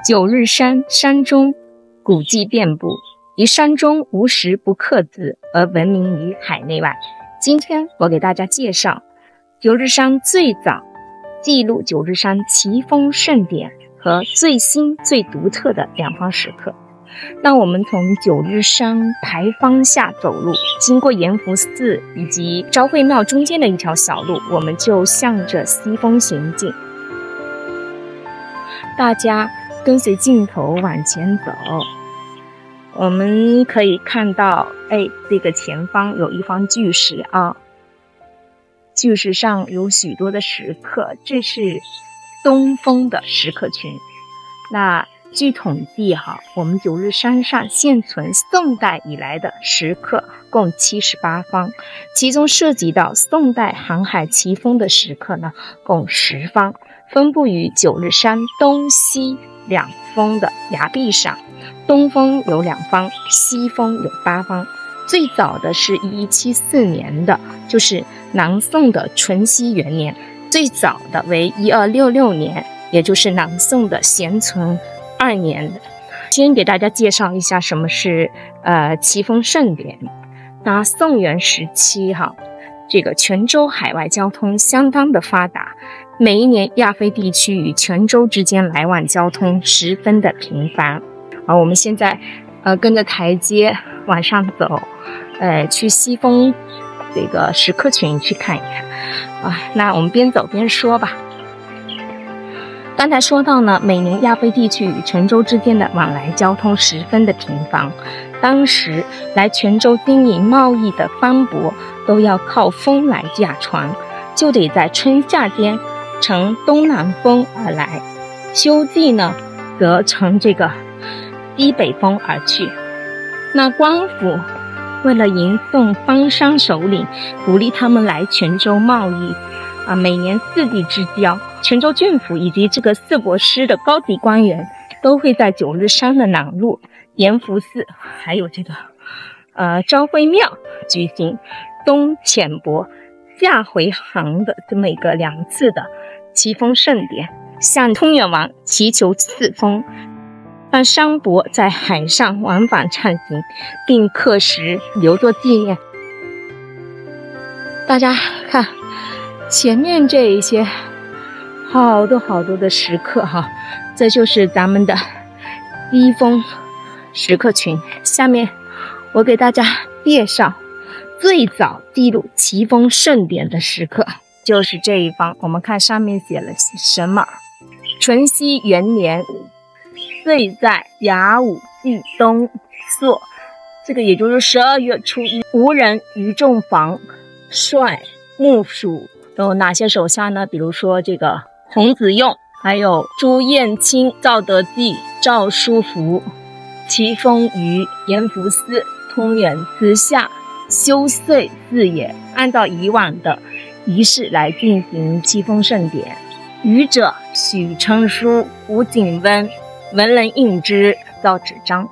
九日山，山中古迹遍布，以山中无石不刻字而闻名于海内外。今天我给大家介绍九日山最早记录九日山奇峰盛典和最新最独特的两方石刻。那我们从九日山牌坊下走路，经过严福寺以及昭惠庙中间的一条小路，我们就向着西峰行进。大家跟随镜头往前走，我们可以看到，这个前方有一方巨石啊，巨石上有许多的石刻，这是东峰的石刻群。那据统计我们九日山上现存宋代以来的石刻共78方，其中涉及到宋代航海奇峰的石刻呢，共10方，分布于九日山东西两峰的崖壁上。东峰有2方，西峰有8方。最早的是1174年的，就是南宋的淳熙元年；最早的为1266年，也就是南宋的咸淳2年的。先给大家介绍一下什么是奇峰盛典。那宋元时期这个泉州海外交通相当的发达，每一年亚非地区与泉州之间来往交通十分的频繁。我们现在跟着台阶往上走，去西峰这个石刻群去看一看那我们边走边说吧。刚才说到呢，每年亚非地区与泉州之间的往来交通十分的频繁，当时来泉州经营贸易的方舶都要靠风来驾船，就得在春夏间乘东南风而来，秋季呢则乘这个西北风而去。那官府为了迎送方商首领，鼓励他们来泉州贸易每年4地之交，泉州郡府以及这个四博司的高级官员都会在九日山的南麓、严福寺还有这个昭惠庙举行东浅泊下回航的这么一个2次的奇峰盛典，向通远王祈求赐封，让商舶在海上往返畅行，并刻石留作纪念。大家看前面这一些好多的石刻这就是咱们的西峰石刻群。下面我给大家介绍最早记录奇峰盛典的石刻，就是这一方。我们看上面写了什么？淳熙元年，岁在甲午季冬朔，这个也就是12月初1，吴人于仲房率幕属有哪些手下呢？比如说这个洪子用，还有朱彦卿、赵德济、赵书福，其封于严福寺、通远寺下修燧寺也，按照以往的仪式来进行奇峰盛典。余者许成书、吴景温、文人印之，造纸张。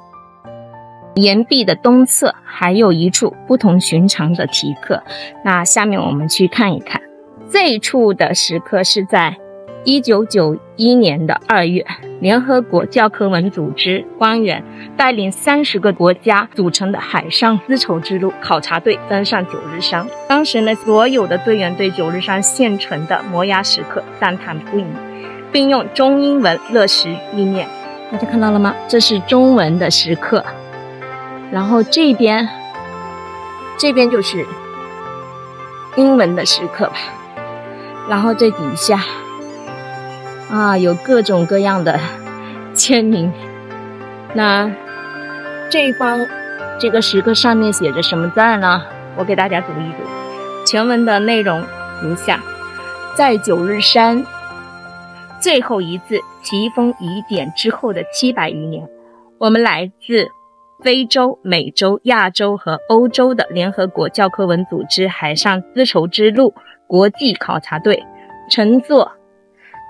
岩壁的东侧还有一处不同寻常的题刻，那下面我们去看一看。这一处的石刻是在1991年的2月，联合国教科文组织官员带领30个国家组成的海上丝绸之路考察队登上九日山。当时呢，所有的队员对九日山现存的摩崖石刻赞叹不已，并用中英文勒石纪念。大家看到了吗？这是中文的石刻，然后这边就是英文的石刻吧。然后这底下有各种各样的签名。那这一方这个石刻上面写着什么字呢？我给大家读一读。全文的内容如下：在九日山最后一次奇峰仪典之后的700余年，我们来自非洲、美洲、亚洲和欧洲的联合国教科文组织海上丝绸之路国际考察队乘坐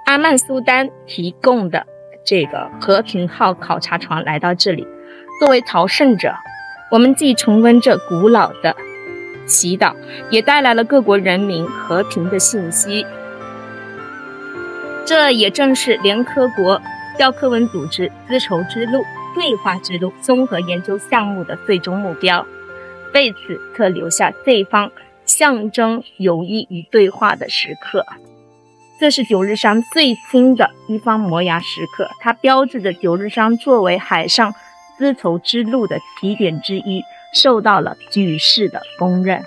阿曼苏丹提供的这个和平号考察船来到这里。作为朝圣者，我们既重温这古老的祈祷，也带来了各国人民和平的信息。这也正是联合国教科文组织丝绸之路对话之路综合研究项目的最终目标，为此特留下这一方象征友谊与对话的时刻。这是九日山最新的一方摩崖时刻，它标志着九日山作为海上丝绸之路的起点之一，受到了举世的公认。